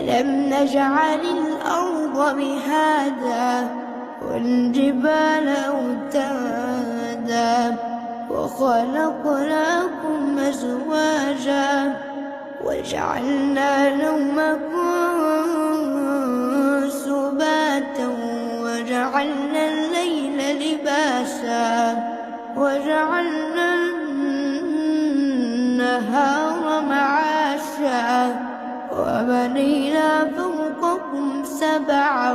ألم نجعل الأرض مهادا والجبال أوتادا وخلقناكم أزواجا وجعلنا نومكم سباتا وجعلنا الليل لباسا وجعلنا النهار معاشا وبنينا فوقكم سبعا